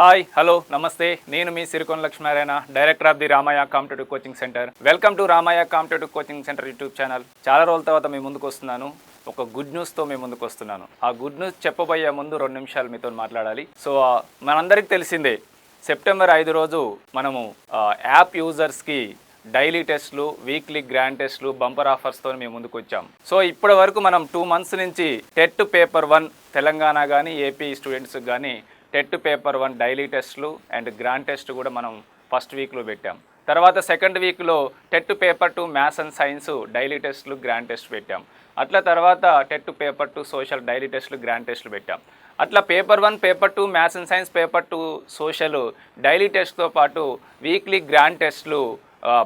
Hi hello నమస్తే నేను మీ Sirikonda Lakshminarayana director of the Ramayya competitive coaching centre. Welcome to Ramayya competitive coaching centre YouTube channel. చాలా రోజుల తర్వాత మీ ముందుకు వస్తున్నాను. ఒక గుడ్ న్యూస్తో మీ ముందుకు వస్తున్నాను. ఆ గుడ్ న్యూస్ చెప్పబోయే ముందు 2 నిమిషాలు మీతో మాట్లాడాలి. సో మనందరికీ తెలిసిందే, సెప్టెంబర్ 5 రోజు మనము యాప్ యూజర్స్కి డైలీ టెస్ట్లు, వీక్లీ గ్రాండ్ టెస్ట్లు, బంపర్ ఆఫర్స్తో మేము ముందుకు వచ్చాం. సో ఇప్పటి వరకు మనం 2 months నుంచి టెట్ పేపర్ 1 తెలంగాణ కానీ ఏపీ స్టూడెంట్స్కి కానీ టెట్ పేపర్ 1 డైలీ టెస్ట్లు అండ్ గ్రాండ్ టెస్ట్ కూడా మనం ఫస్ట్ వీక్లో పెట్టాం. తర్వాత సెకండ్ వీక్లో TET paper 2 maths and science daily టెస్ట్లు, గ్రాండ్ టెస్ట్ పెట్టాం. అట్లా తర్వాత టెట్ పేపర్ 2 సోషల్ డైలీ టెస్ట్లు, గ్రాండ్ టెస్ట్లు పెట్టాం. అట్లా paper 1, paper 2 maths and science, paper 2 social daily టెస్ట్తో పాటు వీక్లీ గ్రాండ్ టెస్ట్లు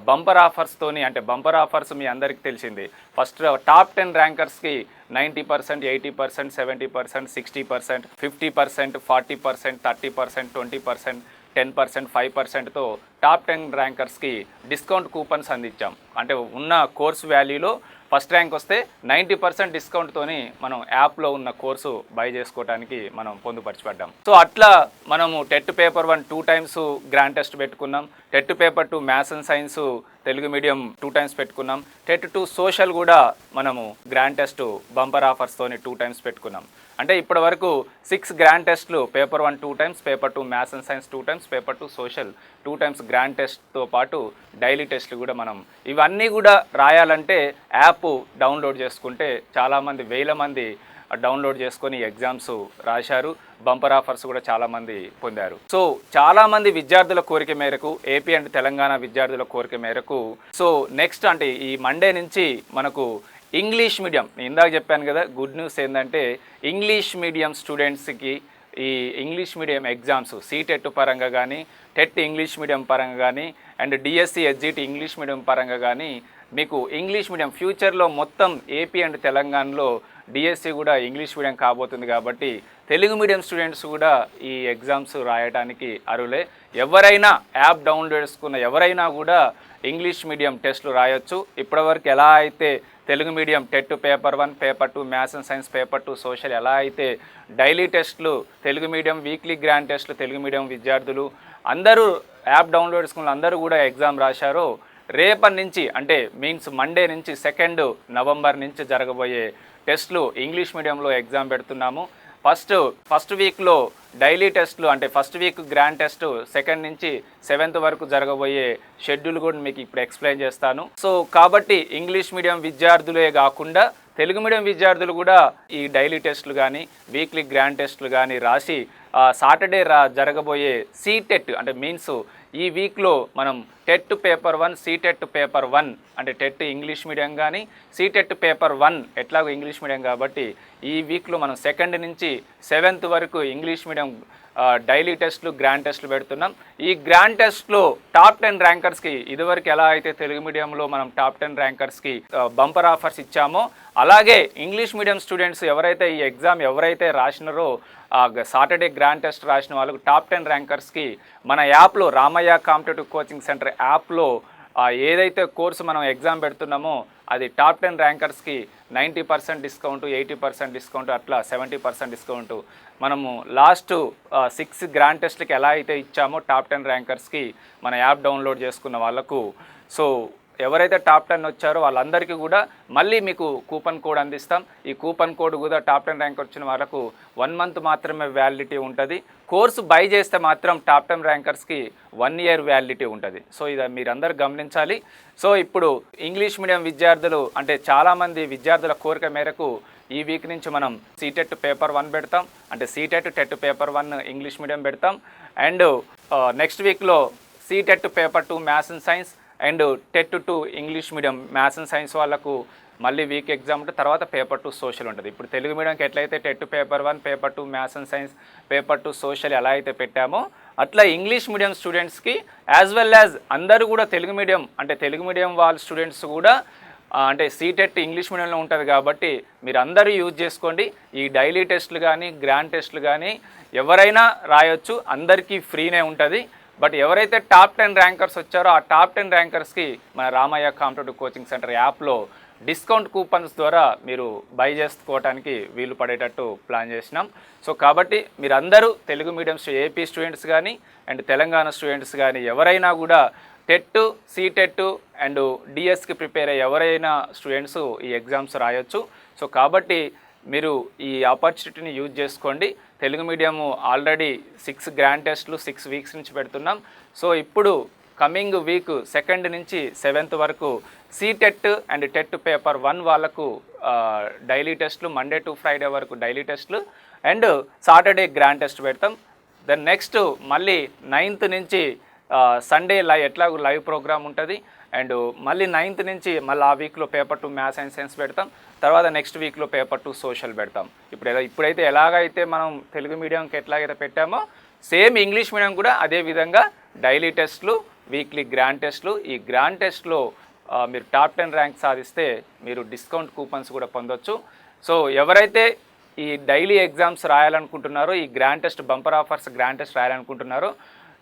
బంపర్ ఆఫర్స్తోని, అంటే బంపర్ ఆఫర్స్ మీ అందరికీ తెలిసింది. First top 10 ర్యాంకర్స్కి 90%, 80%, 70%, 60%, 50%, 40%, 30%, 20%, 10%, 5%తో top 10 ర్యాంకర్స్కి discount coupons అందించాం. అంటే ఉన్న కోర్సు వాల్యూలో ఫస్ట్ ర్యాంక్ వస్తే 90% డిస్కౌంట్తోని మనం యాప్లో ఉన్న కోర్సు బై చేసుకోవడానికి మనం పొందుపరచబడ్డాం. సో అట్లా మనము TET paper 1 2 times grand test పెట్టుకున్నాం. TET paper 2 maths and science Telugu medium 2 times పెట్టుకున్నాం. టెట్ 2 సోషల్ కూడా మనము గ్రాండ్ టెస్ట్ బంపర్ ఆఫర్స్తోని 2 times పెట్టుకున్నాం. అంటే ఇప్పటి వరకు 6 గ్రాండ్ టెస్ట్లు, paper 1 2 times, paper 2 maths and science 2 times, paper 2 social 2 times grand టెస్ట్తో పాటు డైలీ టెస్ట్లు కూడా మనం ఇవన్నీ కూడా రాయాలంటే యాప్ డౌన్లోడ్ చేసుకుంటే చాలామంది, వేల మంది డౌన్లోడ్ చేసుకొని ఎగ్జామ్స్ రాశారు. బంపర్ ఆఫర్స్ కూడా చాలామంది పొందారు. సో చాలామంది విద్యార్థుల కోరిక మేరకు, ఏపీ అండ్ తెలంగాణ విద్యార్థుల కోరిక మేరకు, సో నెక్స్ట్ అంటే ఈ మండే నుంచి మనకు ఇంగ్లీష్ మీడియం, నేను ఇందాక చెప్పాను కదా, గుడ్ న్యూస్ ఏంటంటే ఇంగ్లీష్ మీడియం స్టూడెంట్స్కి ఈ ఇంగ్లీష్ మీడియం ఎగ్జామ్స్ సీటెట్ పరంగా కానీ, టెట్ ఇంగ్లీష్ మీడియం పరంగా కానీ and DSC SGT English medium పరంగా కానీ మీకు ఇంగ్లీష్ మీడియం ఫ్యూచర్లో మొత్తం ఏపీ అండ్ తెలంగాణలో డిఎస్సి కూడా ఇంగ్లీష్ మీడియం కాబోతుంది. కాబట్టి తెలుగు మీడియం స్టూడెంట్స్ కూడా ఈ ఎగ్జామ్స్ రాయడానికి అర్హులే. ఎవరైనా యాప్ డౌన్లోడ్ చేసుకున్న ఎవరైనా కూడా ఇంగ్లీష్ మీడియం టెస్టులు రాయొచ్చు. ఇప్పటివరకు ఎలా అయితే Telugu medium TET paper 1, paper 2 maths and science, paper 2 social ఎలా అయితే డైలీ టెస్టులు తెలుగు మీడియం, వీక్లీ గ్రాండ్ టెస్టులు తెలుగు మీడియం విద్యార్థులు అందరూ యాప్ డౌన్లోడ్ చేసుకున్న అందరూ కూడా ఎగ్జామ్ రాశారో, రేపటి నుంచి అంటే మీన్స్ మండే నుంచి 2 November నుంచి జరగబోయే టెస్టులు ఇంగ్లీష్ మీడియంలో ఎగ్జామ్ పెడుతున్నాము. ఫస్ట్ వీక్లో డైలీ టెస్ట్లు, అంటే first week grand test, 2nd నుంచి 7th వరకు జరగబోయే షెడ్యూల్ కూడా మీకు ఇప్పుడు ఎక్స్ప్లెయిన్ చేస్తాను. సో కాబట్టి ఇంగ్లీష్ మీడియం విద్యార్థులే కాకుండా తెలుగు మీడియం విద్యార్థులు కూడా ఈ డైలీ టెస్టులు కానీ, వీక్లీ గ్రాండ్ టెస్టులు కానీ రాసి సాటర్డే జరగబోయే సీటెట్, అంటే మీన్స్ ఈ వీక్లో మనం టెట్ పేపర్ 1, సీటెట్ పేపర్ 1 అంటే టెట్ ఇంగ్లీష్ మీడియం కానీ, సీటెట్ పేపర్ 1 ఎట్లాగో ఇంగ్లీష్ మీడియం కాబట్టి ఈ వీక్లో మనం 2nd నుంచి 7th వరకు ఇంగ్లీష్ మీడియం డైలీ టెస్ట్లు, గ్రాండ్ టెస్ట్లు పెడుతున్నాం. ఈ గ్రాండ్ టెస్ట్లో టాప్ 10 ర్యాంకర్స్కి ఇదివరకు ఎలా అయితే తెలుగు మీడియంలో మనం టాప్ 10 ర్యాంకర్స్కి బంపర్ ఆఫర్స్ ఇచ్చామో, అలాగే ఇంగ్లీష్ మీడియం స్టూడెంట్స్ ఎవరైతే ఈ ఎగ్జామ్ రాసినారో సాటర్డే గ్రాండ్ టెస్ట్ రాసిన వాళ్ళకు టాప్ 10 ర్యాంకర్స్కి మన యాప్లో, రామయ్య కాంపిటేటివ్ కోచింగ్ సెంటర్ యాప్లో ఏదైతే కోర్సు మనం ఎగ్జామ్ పెడుతున్నామో అది టాప్ 10 ర్యాంకర్స్కి 90% డిస్కౌంట్, 80% డిస్కౌంట్, అట్లా 70% డిస్కౌంట్ మనము లాస్ట్ 6 గ్రాండ్ టెస్ట్లకి ఎలా అయితే ఇచ్చామో టాప్ 10 ర్యాంకర్స్కి మన యాప్ డౌన్లోడ్ చేసుకున్న వాళ్ళకు, సో ఎవరైతే టాప్ 10 వచ్చారో వాళ్ళందరికీ కూడా మళ్ళీ మీకు కూపన్ కోడ్ అందిస్తాం. ఈ కూపన్ కోడ్ కూడా టాప్ 10 ర్యాంక్ వచ్చిన వాళ్ళకు 1 month మాత్రమే వ్యాలిడిటీ ఉంటుంది. కోర్సు బై చేస్తే మాత్రం టాప్ 10 ర్యాంకర్స్కి 1 year వ్యాలిడిటీ ఉంటుంది. సో ఇది మీరందరూ గమనించాలి. సో ఇప్పుడు ఇంగ్లీష్ మీడియం విద్యార్థులు, అంటే చాలామంది విద్యార్థుల కోరిక మేరకు ఈ వీక్ నుంచి మనం సీటెట్ పేపర్ 1 పెడతాం, అంటే CTET TET paper 1 English medium పెడతాం. అండ్ నెక్స్ట్ వీక్లో CTET paper 2 maths and science and TET 2 English medium maths and science వాళ్ళకు మళ్ళీ వీక్ ఎగ్జామ్ ఉంటుంది. తర్వాత పేపర్ 2 సోషల్ ఉంటుంది. ఇప్పుడు తెలుగు మీడియంకి ఎట్లయితే TET paper 1, paper 2 maths and science, paper 2 social ఎలా అయితే పెట్టామో అట్లా ఇంగ్లీష్ మీడియం స్టూడెంట్స్కి యాజ్ వెల్ యాజ్ అందరూ కూడా తెలుగు మీడియం, అంటే తెలుగు మీడియం వాళ్ళ స్టూడెంట్స్ కూడా అంటే సీటెట్ ఇంగ్లీష్ మీడియంలో ఉంటుంది కాబట్టి మీరు అందరూ యూజ్ చేసుకోండి. ఈ డైలీ టెస్టులు కానీ, గ్రాండ్ టెస్టులు కానీ ఎవరైనా రాయొచ్చు, అందరికీ ఫ్రీనే ఉంటుంది. బట్ ఎవరైతే టాప్ 10 ర్యాంకర్స్ వచ్చారో ఆ టాప్ 10 ర్యాంకర్స్కి మన రామయ్య కాంపిటేటివ్ కోచింగ్ సెంటర్ యాప్లో డిస్కౌంట్ కూపన్స్ ద్వారా మీరు బై చేసుకోవడానికి వీలు పడేటట్టు ప్లాన్ చేసినాం. సో కాబట్టి మీరందరూ తెలుగు మీడియం ఏపీ స్టూడెంట్స్ కానీ అండ్ తెలంగాణ స్టూడెంట్స్ కానీ ఎవరైనా కూడా టెట్, సీటెట్ అండ్ డిఎస్కి ప్రిపేర్ అయ్యే ఎవరైనా స్టూడెంట్స్ ఈ ఎగ్జామ్స్ రాయొచ్చు. సో కాబట్టి మీరు ఈ ఆపర్చునిటీని యూజ్ చేసుకోండి. తెలుగు మీడియము ఆల్రెడీ 6 గ్రాండ్ టెస్ట్లు 6 వీక్స్ నుంచి పెడుతున్నాం. సో ఇప్పుడు కమింగ్ వీక్ 2 నుంచి 7 వరకు సీటెట్ అండ్ టెట్ పేపర్ 1 వాళ్ళకు డైలీ టెస్ట్లు, మండే టు ఫ్రైడే వరకు డైలీ టెస్ట్లు అండ్ సాటర్డే గ్రాండ్ టెస్ట్ పెడతాం. దెన్ నెక్స్ట్ మళ్ళీ 9th నుంచి సండే ఎట్లాగో లైవ్ ప్రోగ్రామ్ ఉంటుంది అండ్ మళ్ళీ 9th నుంచి మళ్ళీ ఆ వీక్లో పేపర్ 2 మ్యాథ్స్ అండ్ సైన్స్ పెడతాం. తర్వాత నెక్స్ట్ వీక్లో పేపర్ 2 సోషల్ పెడతాం. ఇప్పుడైతే ఎలాగైతే మనం తెలుగు మీడియంకి ఎట్లాగైతే పెట్టామో సేమ్ ఇంగ్లీష్ మీడియం కూడా అదే విధంగా డైలీ టెస్ట్లు, వీక్లీ గ్రాండ్ టెస్ట్లు. ఈ గ్రాండ్ టెస్ట్లో మీరు టాప్ 10 ర్యాంక్ సాధిస్తే మీరు డిస్కౌంట్ కూపన్స్ కూడా పొందొచ్చు. సో ఎవరైతే ఈ డైలీ ఎగ్జామ్స్ రాయాలనుకుంటున్నారో, ఈ grand test bumper offers grand test రాయాలనుకుంటున్నారో,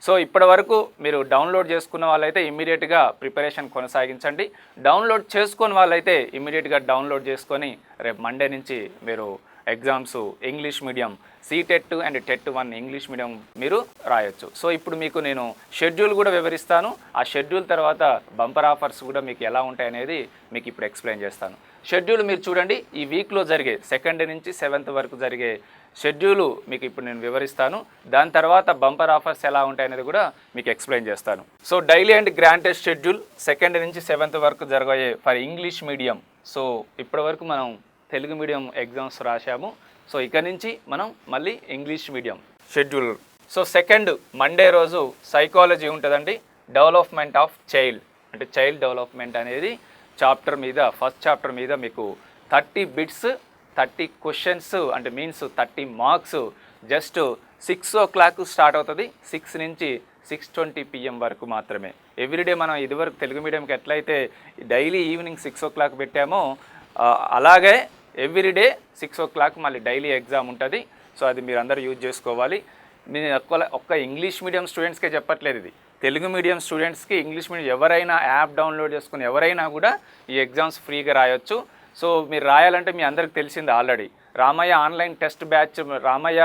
సో ఇప్పటి వరకు మీరు డౌన్లోడ్ చేసుకున్న వాళ్ళైతే ఇమ్మీడియట్గా ప్రిపరేషన్ కొనసాగించండి. డౌన్లోడ్ చేసుకున్న వాళ్ళైతే ఇమ్మీడియట్గా డౌన్లోడ్ చేసుకొని రేపు మండే నుంచి మీరు exams English medium CTET and TET 1 English medium మీరు రాయొచ్చు. సో ఇప్పుడు మీకు నేను షెడ్యూల్ కూడా వివరిస్తాను. ఆ షెడ్యూల్ తర్వాత బంపర్ ఆఫర్స్ కూడా మీకు ఎలా ఉంటాయి అనేది మీకు ఇప్పుడు ఎక్స్ప్లెయిన్ చేస్తాను. షెడ్యూల్ మీరు చూడండి. ఈ వీక్లో జరిగే 2 నుంచి 7 వరకు జరిగే షెడ్యూలు మీకు ఇప్పుడు నేను వివరిస్తాను. దాని తర్వాత బంపర్ ఆఫర్స్ ఎలా ఉంటాయనేది కూడా మీకు ఎక్స్ప్లెయిన్ చేస్తాను. So daily and grand test schedule 2 నుంచి 7 వరకు జరగబోయే ఫర్ ఇంగ్లీష్ మీడియం. సో ఇప్పటి వరకు మనం తెలుగు మీడియం ఎగ్జామ్స్ రాశాము. సో ఇక నుంచి మనం మళ్ళీ English medium schedule. So 2 Monday రోజు సైకాలజీ ఉంటుందండి. డెవలప్మెంట్ ఆఫ్ చైల్డ్ అంటే చైల్డ్ డెవలప్మెంట్ అనేది చాప్టర్ మీద ఫస్ట్ చాప్టర్ మీద మీకు 30 బిట్స్ 30 క్వశ్చన్స్ అంటే means 30 marks just 6 o'clock start అవుతుంది. 6 నుంచి 6:20 PM వరకు మాత్రమే. ఎవ్రీడే మనం ఇదివరకు తెలుగు మీడియంకి ఎట్లయితే డైలీ ఈవినింగ్ 6 o'clock పెట్టామో అలాగే ఎవ్రీడే 6 o'clock మళ్ళీ డైలీ ఎగ్జామ్ ఉంటుంది. సో అది మీరు అందరూ యూజ్ చేసుకోవాలి. నేను ఒక్క ఇంగ్లీష్ మీడియం స్టూడెంట్స్కే చెప్పట్లేదు, ఇది తెలుగు మీడియం స్టూడెంట్స్కి ఇంగ్లీష్ మీడియం ఎవరైనా యాప్ డౌన్లోడ్ చేసుకుని ఎవరైనా కూడా ఈ ఎగ్జామ్స్ ఫ్రీగా రాయొచ్చు. సో మీరు రాయాలంటే మీ అందరికి తెలిసింది already Ramayya online test batch, Ramayya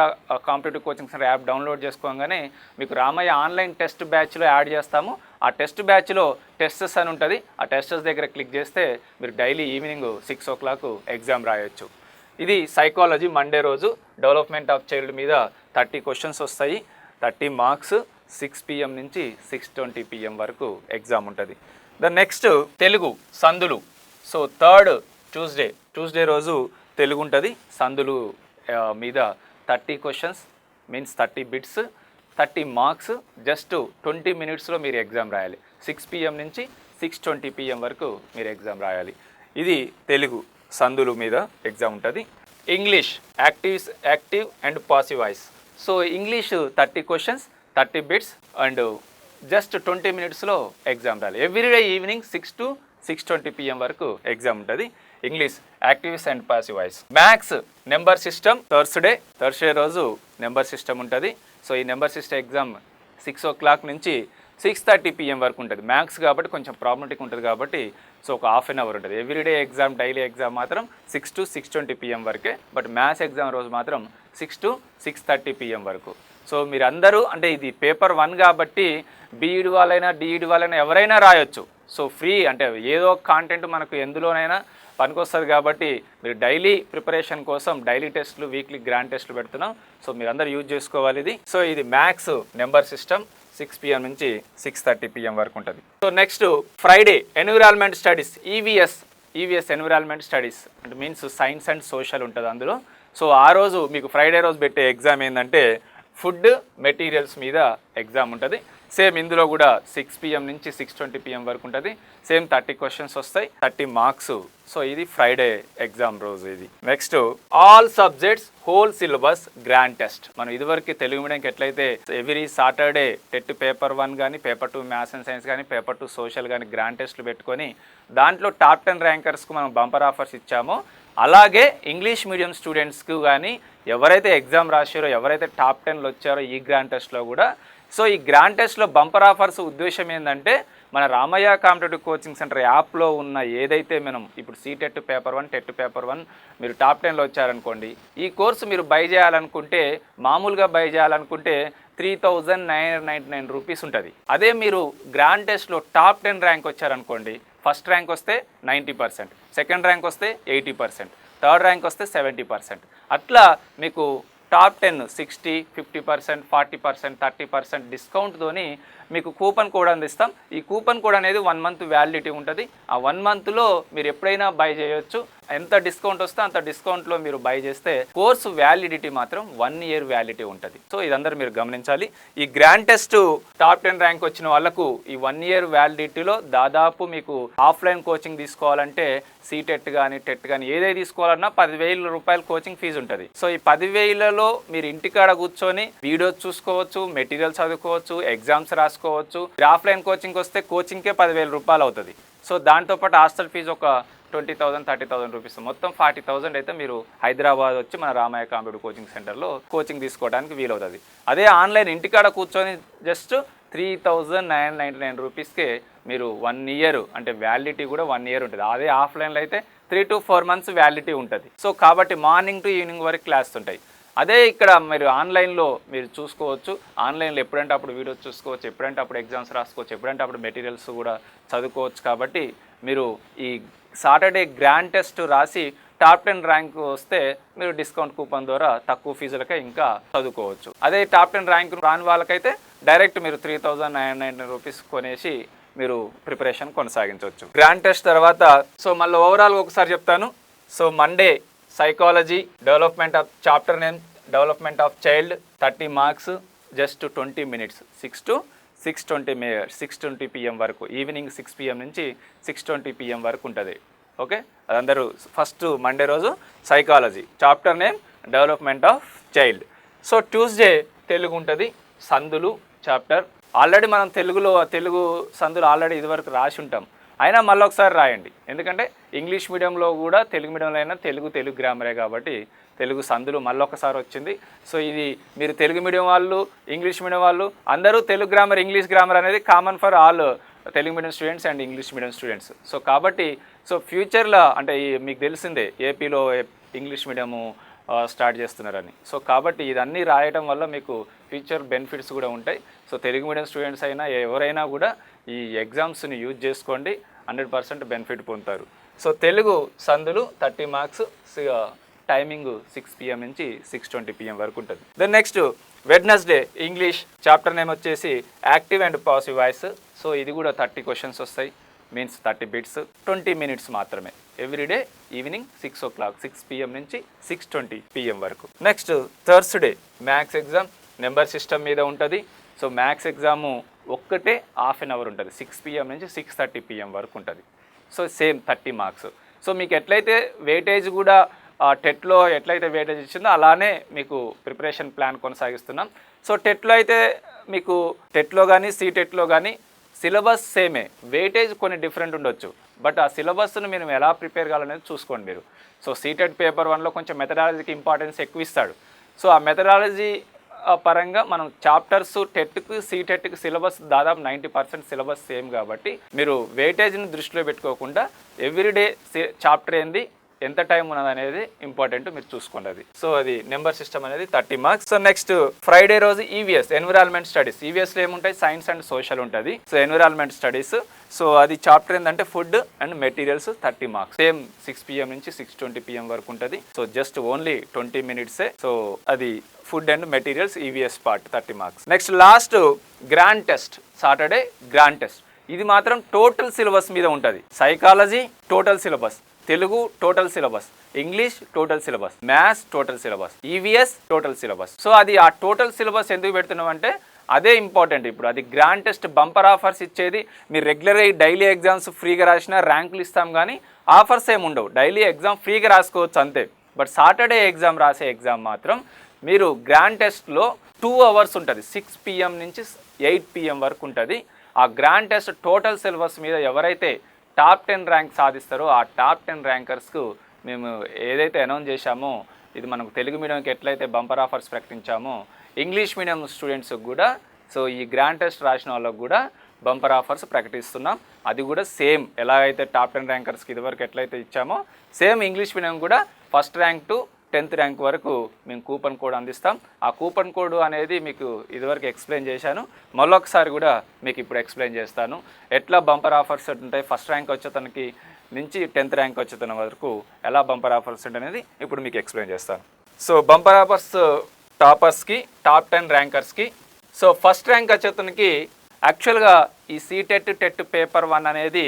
competitive coaching centre app download చేసుకోగానే మీకు రామయ్య ఆన్లైన్ టెస్ట్ బ్యాచ్లో యాడ్ చేస్తాము. ఆ టెస్ట్ బ్యాచ్లో టెస్టెస్ అని ఉంటుంది. ఆ టెస్టెస్ దగ్గర క్లిక్ చేస్తే మీరు డైలీ ఈవినింగ్ 6 o'clock ఎగ్జామ్ రాయొచ్చు. ఇది సైకాలజీ మండే రోజు డెవలప్మెంట్ ఆఫ్ చైల్డ్ మీద 30 క్వశ్చన్స్ వస్తాయి, 30 మార్క్స్. 6 PM నుంచి 6:20 PM వరకు ఎగ్జామ్ ఉంటుంది. ద నెక్స్ట్ తెలుగు సందులు. సో 3rd ట్యూస్డే రోజు తెలుగు ఉంటుంది. సందులు మీద 30 questions means 30 bits 30 marks. Just 20 minutesలో మీరు ఎగ్జామ్ రాయాలి. 6 PM నుంచి 6:20 PM వరకు మీరు ఎగ్జామ్ రాయాలి. ఇది తెలుగు సందులు మీద ఎగ్జామ్ ఉంటుంది. English active and passive voice. So English 30 questions 30 bits and just 20 minutesలో ఎగ్జామ్ రాయాలి. ఎవ్రీడే ఈవినింగ్ 6 to 6:20 PM వరకు ఎగ్జామ్ ఉంటుంది. English actives and passive voice. Maths number system Thursday రోజు నెంబర్ సిస్టమ్ ఉంటుంది. సో ఈ నెంబర్ సిస్టమ్ ఎగ్జామ్ 6 o'clock నుంచి 6:30 PM వరకు ఉంటుంది. మ్యాథ్స్ కాబట్టి కొంచెం ప్రాబ్లమటిక్ ఉంటుంది కాబట్టి సో ఒక ½ an hour ఉంటుంది. ఎవ్రీడే ఎగ్జామ్ డైలీ ఎగ్జామ్ మాత్రం 6 to 6:20 PM వరకే. బట్ మ్యాథ్స్ ఎగ్జామ్ రోజు మాత్రం 6 to 6:30 PM వరకు. సో మీరందరూ అంటే ఇది పేపర్ 1 కాబట్టి బీఈడి వాళ్ళైనా డిఈడి వాళ్ళైనా ఎవరైనా రాయొచ్చు. సో ఫ్రీ అంటే ఏదో కాంటెంట్ మనకు ఎందులోనైనా పనికొస్తుంది కాబట్టి మీరు డైలీ ప్రిపరేషన్ కోసం డైలీ టెస్ట్లు వీక్లీ గ్రాండ్ టెస్ట్లు పెడుతున్నాం. సో మీరు అందరూ యూజ్ చేసుకోవాలి ఇది. సో ఇది మ్యాథ్స్ నెంబర్ సిస్టమ్ 6 PM నుంచి 6:30 PM వరకు ఉంటుంది. So next Friday environment studies EVS environment studies అంటే మీన్స్ సైన్స్ అండ్ సోషల్ ఉంటుంది అందులో. సో ఆ రోజు మీకు ఫ్రైడే రోజు పెట్టే ఎగ్జామ్ ఏంటంటే ఫుడ్ మెటీరియల్స్ మీద ఎగ్జామ్ ఉంటుంది. సేమ్ ఇందులో కూడా 6 PM నుంచి 6:20 PM వరకు ఉంటుంది. సేమ్ 30 క్వశ్చన్స్ వస్తాయి, 30 మార్క్స్. సో ఇది ఫ్రైడే ఎగ్జామ్ రోజు ఇది. Next all subjects whole syllabus grand test. మనం ఇదివరకు తెలుగు మీడియంకి ఎట్లయితే ఎవ్రీ సాటర్డే టెట్ పేపర్ 1 కానీ పేపర్ 2 మ్యాథ్స్ అండ్ సైన్స్ కానీ పేపర్ 2 సోషల్ కానీ గ్రాండ్ టెస్ట్లు పెట్టుకొని దాంట్లో టాప్ 10 ర్యాంకర్స్కు మనం బంపర్ ఆఫర్స్ ఇచ్చామో అలాగే ఇంగ్లీష్ మీడియం స్టూడెంట్స్కు కానీ ఎవరైతే ఎగ్జామ్ రాశారో ఎవరైతే టాప్ 10లో వచ్చారో ఈ గ్రాండ్ టెస్ట్లో కూడా సో ఈ గ్రాండ్ టెస్ట్లో బంపర్ ఆఫర్స్ ఉద్దేశం ఏంటంటే మన రామయ్య కాంపిటేటివ్ కోచింగ్ సెంటర్ యాప్లో ఉన్న ఏదైతే మనం ఇప్పుడు సీటెట్ పేపర్ 1 టెట్ పేపర్ 1 మీరు టాప్ 10లో వచ్చారనుకోండి, ఈ కోర్సు మీరు బై చేయాలనుకుంటే మామూలుగా బై చేయాలనుకుంటే 3999 రూపీస్ ఉంటుంది. అదే మీరు గ్రాండ్ టెస్ట్లో టాప్ 10 ర్యాంక్ వచ్చారనుకోండి, ఫస్ట్ ర్యాంక్ వస్తే 90%, సెకండ్ ర్యాంక్ వస్తే 80%, థర్డ్ ర్యాంక్ వస్తే 70%. అట్లా మీకు టాప్ 10 60, 50%, 40%, 30% డిస్కౌంట్తోని మీకు కూపన్ కోడ్ అందిస్తాం. ఈ కూపన్ కోడ్ అనేది 1 మంత్ వ్యాలిడిటీ ఉంటుంది. ఆ 1 మంత్లో మీరు ఎప్పుడైనా బై చేయొచ్చు. ఎంత డిస్కౌంట్ వస్తే అంత డిస్కౌంట్లో మీరు బై చేస్తే కోర్సు వ్యాలిడిటీ మాత్రం 1 ఇయర్ వ్యాలిడిటీ ఉంటుంది. సో ఇదందరూ మీరు గమనించాలి. ఈ గ్రాండ్ టెస్ట్ టాప్ 10 ర్యాంక్ వచ్చిన వాళ్ళకు ఈ 1 ఇయర్ వ్యాలిడిటీలో దాదాపు మీకు ఆఫ్లైన్ కోచింగ్ తీసుకోవాలంటే సీటెట్ కానీ టెట్ కానీ ఏదైతే తీసుకోవాలన్నా 10,000 రూపాయలు కోచింగ్ ఫీజు ఉంటుంది. సో ఈ 10,000లో మీరు ఇంటికాడ కూర్చొని వీడియోస్ చూసుకోవచ్చు, మెటీరియల్ చదువుకోవచ్చు, ఎగ్జామ్స్ రాసుకోవచ్చు. ఆఫ్లైన్ కోచింగ్ వస్తే కోచింగ్కే 10,000 రూపాయలు అవుతుంది. సో దాంతోపాటు హాస్టల్ ఫీజు ఒక 20,000, 30,000 రూపీస్, మొత్తం 40,000 అయితే మీరు హైదరాబాద్ వచ్చి మన రామయ్య కాంపిటేటివ్ కోచింగ్ సెంటర్లో కోచింగ్ తీసుకోవడానికి వీలవుతుంది. అదే ఆన్లైన్ ఇంటికాడ కూర్చొని జస్ట్ 3,999 రూపీస్కే మీరు 1 ఇయర్ అంటే వ్యాలిడిటీ కూడా 1 ఇయర్ ఉంటుంది. అదే ఆఫ్లైన్లో అయితే 3 to 4 మంత్స్ వ్యాలిడిటీ ఉంటుంది. సో కాబట్టి మార్నింగ్ టు ఈవినింగ్ వరకు క్లాస్ ఉంటాయి. అదే ఇక్కడ మీరు ఆన్లైన్లో మీరు చూసుకోవచ్చు. ఆన్లైన్లో ఎప్పుడంటే అప్పుడు వీడియోస్ చూసుకోవచ్చు, ఎప్పుడంటే అప్పుడు ఎగ్జామ్స్ రాసుకోవచ్చు, ఎప్పుడంటే అప్పుడు మెటీరియల్స్ కూడా చదువుకోవచ్చు. కాబట్టి మీరు ఈ సాటర్డే గ్రాండ్ టెస్ట్ రాసి టాప్ 10 ర్యాంక్ వస్తే మీరు డిస్కౌంట్ కూపన్ ద్వారా తక్కువ ఫీజులకే ఇంకా చదువుకోవచ్చు. అదే టాప్ 10 ర్యాంక్ రాని వాళ్ళకైతే డైరెక్ట్ మీరు 3,999 రూపీస్ కొనేసి మీరు ప్రిపరేషన్ కొనసాగించవచ్చు. గ్రాండ్ టెస్ట్ తర్వాత సో మళ్ళీ ఓవరాల్ ఒకసారి చెప్తాను. So Monday psychology, development of chapter name development of child, 30 marks, just 20 minutes, 6 to 6:20 PM వరకు, ఈవినింగ్ 6 PM నుంచి 6:20 PM వరకు ఉంటుంది. ఓకే, అదందరూ ఫస్ట్ మండే రోజు psychology, chapter name development of child. So Tuesday Telugu ఉంటుంది, సందులు చాప్టర్. ఆల్రెడీ మనం తెలుగు సందులు already ఇదివరకు రాసి ఉంటాం, అయినా మళ్ళీ ఒకసారి రాయండి. ఎందుకంటే ఇంగ్లీష్ మీడియంలో కూడా తెలుగు మీడియంలో అయినా తెలుగు గ్రామరే కాబట్టి తెలుగు సందులు మళ్ళీ ఒకసారి వచ్చింది. సో ఇది మీరు తెలుగు మీడియం వాళ్ళు, ఇంగ్లీష్ మీడియం వాళ్ళు అందరూ తెలుగు గ్రామర్, ఇంగ్లీష్ గ్రామర్ అనేది common for all Telugu medium students and English medium students. So కాబట్టి సో ఫ్యూచర్లో అంటే మీకు తెలిసిందే ఏపీలో ఇంగ్లీష్ మీడియము స్టార్ట్ చేస్తున్నారని. సో కాబట్టి ఇదన్నీ రాయటం వల్ల మీకు ఫ్యూచర్ బెనిఫిట్స్ కూడా ఉంటాయి. సో తెలుగు మీడియం స్టూడెంట్స్ అయినా ఎవరైనా కూడా ఈ ఎగ్జామ్స్ని యూజ్ చేసుకోండి, 100% బెనిఫిట్ పొందుతారు. సో తెలుగు సందులు 30 మార్క్స్, టైమింగ్ 6 PM నుంచి 6:20 PM వరకు ఉంటుంది. Then next Wednesday English, chapter name వచ్చేసి active and passive voice. So ఇది కూడా 30 క్వశ్చన్స్ వస్తాయి, మీన్స్ 30 బిట్స్, 20 minutes మాత్రమే. ఎవ్రీడే ఈవినింగ్ 6 o'clock, 6 PM నుంచి 6:20 PM వరకు. Next Thursday maths exam, number system మీద ఉంటుంది. సో మ్యాథ్స్ ఎగ్జాము ఒక్కటే ½ an hour ఉంటుంది, 6 PM నుంచి 6:30 PM వరకు ఉంటుంది. So same 30 marks. సో మీకు ఎట్లయితే వెయిటేజ్ కూడా టెట్లో ఎట్లయితే వెయిటేజ్ ఇచ్చిందో అలానే మీకు ప్రిపరేషన్ ప్లాన్ కొనసాగిస్తున్నాం. సో టెట్లో అయితే మీకు టెట్లో కానీ సీటెట్లో కానీ సిలబస్ సేమే, వెయిటేజ్ కొన్ని డిఫరెంట్ ఉండొచ్చు, బట్ ఆ సిలబస్ను మీరు ఎలా ప్రిపేర్ కావాలనేది చూసుకోండి మీరు. సో సీటెట్ పేపర్ 1లో కొంచెం మెథడాలజీకి ఇంపార్టెన్స్ ఎక్కువ ఇస్తాడు. సో ఆ మెథడాలజీ పరంగా మనం చాప్టర్స్ టెట్కి సీటెట్కి సిలబస్ దాదాపు 90% సిలబస్ సేమ్ కాబట్టి మీరు వెయిటేజ్ని దృష్టిలో పెట్టుకోకుండా ఎవ్రీడే చాప్టర్ ఏంది, ఎంత టైం ఉన్నది అనేది ఇంపార్టెంట్, మీరు చూసుకోండి అది. సో అది నెంబర్ సిస్టమ్ అనేది 30 మార్క్స్. సో నెక్స్ట్ ఫ్రైడే రోజు ఈవీఎస్, ఎన్విరాన్మెంట్ స్టడీస్. ఈవీఎస్లో ఏముంటాయి, సైన్స్ అండ్ సోషల్ ఉంటుంది. సో ఎన్విరాన్మెంట్ స్టడీస్, సో అది చాప్టర్ ఏంటంటే food and materials, 30 marks, same 6 PM నుంచి 6:20 PM వరకు ఉంటుంది. So just only 20 minutes. So అది food and materials EVS part, 30 marks. Next last grand test, Saturday grand test. ఇది మాత్రం total syllabus మీద ఉంటుంది. Psychology total syllabus, Telugu total syllabus, English total syllabus, maths total syllabus, EVS total syllabus. So అది ఆ total syllabus ఎందుకు పెడుతున్నాం అంటే అదే ఇంపార్టెంట్. ఇప్పుడు అది గ్రాండ్ టెస్ట్ బంపర్ ఆఫర్స్ ఇచ్చేది. మీరు రెగ్యులర్గా డైలీ ఎగ్జామ్స్ ఫ్రీగా రాసినా ర్యాంకులు ఇస్తాం, కానీ ఆఫర్స్ ఏమి ఉండవు. డైలీ ఎగ్జామ్ ఫ్రీగా రాసుకోవచ్చు అంతే. బట్ సాటర్డే ఎగ్జామ్ రాసే ఎగ్జామ్ మాత్రం మీరు గ్రాండ్ టెస్ట్లో 2 hours ఉంటుంది, 6 PM నుంచి 8 PM వరకు ఉంటుంది. ఆ గ్రాండ్ టెస్ట్ టోటల్ సిలబస్ మీద ఎవరైతే టాప్ 10 ర్యాంక్ సాధిస్తారో ఆ టాప్ 10 ర్యాంకర్స్కు మేము ఏదైతే అనౌన్స్ చేశామో, ఇది మనకు తెలుగు మీడియంకి ఎట్లయితే బంపర్ ఆఫర్స్ ప్రకటించామో ఇంగ్లీష్ మీడియం స్టూడెంట్స్కి కూడా సో ఈ గ్రాండ్ టెస్ట్ రాసిన వాళ్ళకు కూడా బంపర్ ఆఫర్స్ ప్రకటిస్తున్నాం. అది కూడా సేమ్ ఎలా అయితే టాప్ 10 ర్యాంకర్స్కి ఇదివరకు ఎట్లయితే ఇచ్చామో సేమ్ ఇంగ్లీష్ మీడియం కూడా first rank to 10th rank వరకు మేము కూపన్ కోడ్ అందిస్తాం. ఆ కూపన్ కోడ్ అనేది మీకు ఇదివరకు ఎక్స్ప్లెయిన్ చేశాను, మళ్ళొకసారి కూడా మీకు ఇప్పుడు ఎక్స్ప్లెయిన్ చేస్తాను. ఎట్లా బంపర్ ఆఫర్స్ ఉంటాయి, ఫస్ట్ ర్యాంక్ వచ్చేతనికి నుంచి 10th ర్యాంక్ వచ్చేతన వరకు ఎలా బంపర్ ఆఫర్స్ ఉంటాయి అనేది ఇప్పుడు మీకు ఎక్స్ప్లెయిన్ చేస్తాను. సో బంపర్ ఆఫర్స్ టాపర్స్కి, టాప్ 10 ర్యాంకర్స్కి. సో ఫస్ట్ ర్యాంక్ వచ్చేతనికి యాక్చువల్గా ఈ సీటెట్ టెట్ పేపర్ 1 అనేది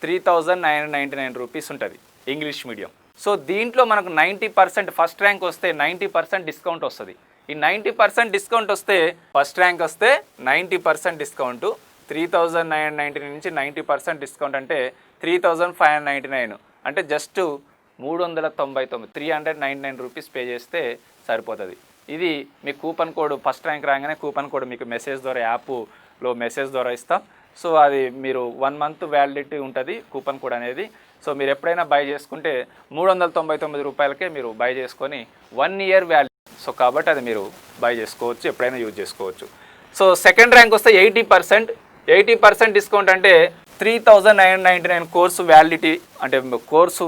3999 రూపీస్ ఉంటుంది ఇంగ్లీష్ మీడియం. సో దీంట్లో మనకు 90% ఫస్ట్ ర్యాంక్ వస్తే 90% డిస్కౌంట్ వస్తుంది. ఈ 90% డిస్కౌంట్ వస్తే ఫస్ట్ ర్యాంక్ వస్తే 90% డిస్కౌంట్, 3999 నుంచి 90% డిస్కౌంట్ అంటే 3599, అంటే జస్ట్ 399 399 రూపీస్ పే చేస్తే సరిపోతుంది. ఇది మీ కూపన్ కోడ్ ఫస్ట్ ర్యాంక్ రాగానే కూపన్ కోడ్ మీకు మెసేజ్ ద్వారా యాప్లో మెసేజ్ ద్వారా ఇస్తాం. సో అది మీరు 1 మంత్ వ్యాలిడిటీ ఉంటుంది కూపన్ కోడ్ అనేది. సో మీరు ఎప్పుడైనా బై చేసుకుంటే 399 రూపాయలకే మీరు బై చేసుకొని 1 ఇయర్ వ్యాలిడ్. సో కాబట్టి అది మీరు బై చేసుకోవచ్చు, ఎప్పుడైనా యూజ్ చేసుకోవచ్చు. సో సెకండ్ ర్యాంక్ వస్తే 80% డిస్కౌంట్ అంటే 3999 కోర్సు వ్యాలిడిటీ, అంటే కోర్సు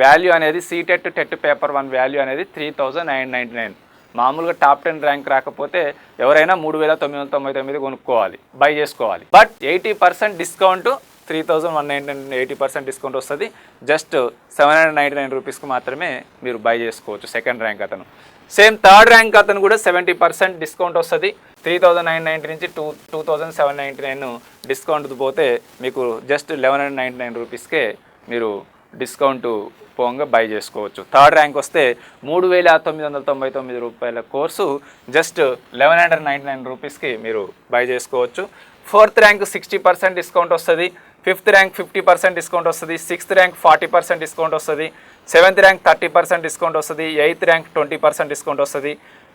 వాల్యూ అనేది సీటెట్ టెట్ పేపర్ 1 వాల్యూ అనేది 3999. మామూలుగా టాప్ 10 ర్యాంక్ రాకపోతే ఎవరైనా 3999 కొనుక్కోవాలి, బై చేసుకోవాలి. బట్ 80% డిస్కౌంట్ 3199 80% డిస్కౌంట్ వస్తుంది. జస్ట్ 799 రూపీస్కి మాత్రమే మీరు బై చేసుకోవచ్చు సెకండ్ ర్యాంక్ అతను. సేమ్ థర్డ్ ర్యాంక్ అతను కూడా 70% డిస్కౌంట్ వస్తుంది. 3990 నుంచి 2799 డిస్కౌంట్ పోతే మీకు జస్ట్ 1199 రూపీస్కే మీరు డిస్కౌంట్ పోగా బై చేసుకోవచ్చు. థర్డ్ ర్యాంక్ వస్తే 3999 రూపాయల కోర్సు జస్ట్ 1199 రూపీస్కి మీరు బై చేసుకోవచ్చు. ఫోర్త్ ర్యాంక్ 60% డిస్కౌంట్ వస్తుంది. ఫిఫ్త్ ర్యాంక్ 50% డిస్కౌంట్ వస్తుంది. సిక్స్త్ ర్యాంక్ 40% డిస్కౌంట్ వస్తుంది. సెవెంత్ ర్యాంక్ 30% డిస్కౌంట్ వస్తుంది. ఎయిత్ ర్యాంక్ 20% డిస్కౌంట్ వస్తుంది.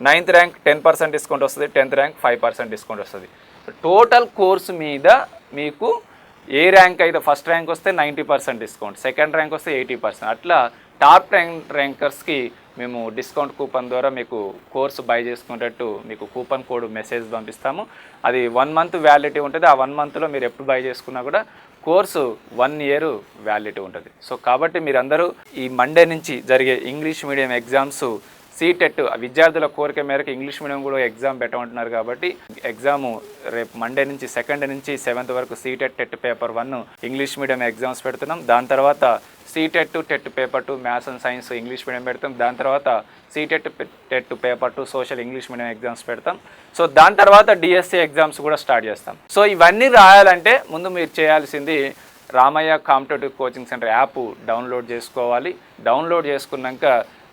నైన్త్ ర్యాంక్ 10% డిస్కౌంట్ వస్తుంది. 10th ర్యాంక్ 5% డిస్కౌంట్ వస్తుంది. టోటల్ కోర్సు మీద మీకు ఏ ర్యాంక్ అయితే ఫస్ట్ ర్యాంక్ వస్తే 90% డిస్కౌంట్, సెకండ్ ర్యాంక్ వస్తే 80%, అట్లా టాప్ 10 ర్యాంకర్స్కి మేము డిస్కౌంట్ కూపన్ ద్వారా మీకు కోర్సు బై చేసుకునేటట్టు మీకు కూపన్ కోడ్ మెసేజ్ పంపిస్తాము. అది 1 మంత్ వ్యాలిడిటీ ఉంటుంది. ఆ 1 మంత్లో మీరు ఎప్పుడు బై చేసుకున్నా కూడా కోర్సు 1 ఇయర్ వ్యాలిడిటీ ఉంటుంది. సో కాబట్టి మీరందరూ ఈ మండే నుంచి జరిగే ఇంగ్లీష్ మీడియం ఎగ్జామ్స్ సీటెట్ విద్యార్థుల కోరిక మేరకు ఇంగ్లీష్ మీడియం కూడా ఎగ్జామ్ పెట్టమంటున్నారు కాబట్టి ఎగ్జాము రేపు మండే నుంచి 2nd నుంచి 7th వరకు CTET TET paper 1 English medium exams పెడుతున్నాం. దాని తర్వాత CTET TET paper 2 maths and science English medium పెడతాం. దాని తర్వాత CTET TET paper 2 social English medium exams పెడతాం. సో దాని తర్వాత డిఎస్సి ఎగ్జామ్స్ కూడా స్టార్ట్ చేస్తాం. సో ఇవన్నీ రాయాలంటే ముందు మీరు చేయాల్సింది Ramaiah competitive coaching centre app download చేసుకోవాలి. డౌన్లోడ్ చేసుకున్నాక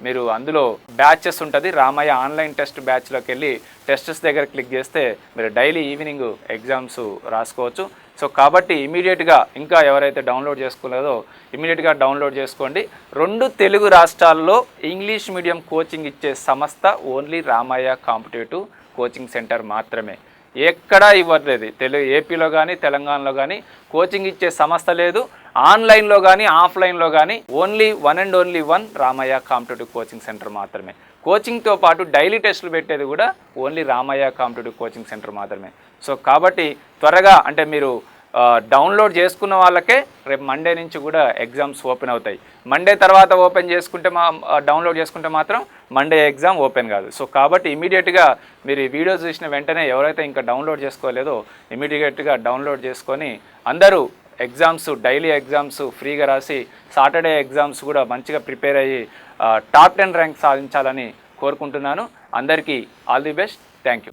మీరు అందులో బ్యాచెస్ ఉంటుంది. రామయ్య ఆన్లైన్ టెస్ట్ బ్యాచ్లోకి వెళ్ళి టెస్టెస్ దగ్గర క్లిక్ చేస్తే మీరు డైలీ ఈవినింగ్ ఎగ్జామ్స్ రాసుకోవచ్చు. సో కాబట్టి ఇమీడియట్గా ఇంకా ఎవరైతే డౌన్లోడ్ చేసుకోలేదో ఇమీడియట్గా డౌన్లోడ్ చేసుకోండి. 2 తెలుగు రాష్ట్రాల్లో ఇంగ్లీష్ మీడియం కోచింగ్ ఇచ్చే సంస్థ only Ramaiah competitive coaching centre మాత్రమే. ఎక్కడా ఇవ్వట్లేదు. ఏపీలో కానీ తెలంగాణలో కానీ కోచింగ్ ఇచ్చే సంస్థ లేదు. ఆన్లైన్లో కానీ ఆఫ్లైన్లో కానీ only 1 and only 1 Ramaiah competitive coaching centre మాత్రమే. కోచింగ్తో పాటు డైలీ టెస్టులు పెట్టేది కూడా only Ramaiah competitive coaching centre మాత్రమే. సో కాబట్టి త్వరగా అంటే మీరు డౌన్లోడ్ చేసుకున్న వాళ్ళకే రేపు మండే నుంచి కూడా ఎగ్జామ్స్ ఓపెన్ అవుతాయి. మండే తర్వాత డౌన్లోడ్ చేసుకుంటే మాత్రం మండే ఎగ్జామ్ ఓపెన్ కాదు. సో కాబట్టి ఇమీడియట్గా మీరు ఈ వీడియో చూసిన వెంటనే ఎవరైతే ఇంకా డౌన్లోడ్ చేసుకోలేదో ఇమీడియట్గా డౌన్లోడ్ చేసుకొని అందరూ ఎగ్జామ్స్ డైలీ ఎగ్జామ్స్ ఫ్రీగా రాసి సాటర్డే ఎగ్జామ్స్ కూడా మంచిగా ప్రిపేర్ అయ్యి టాప్ 10 ర్యాంక్ సాధించాలని కోరుకుంటున్నాను. అందరికీ all the best. Thank you.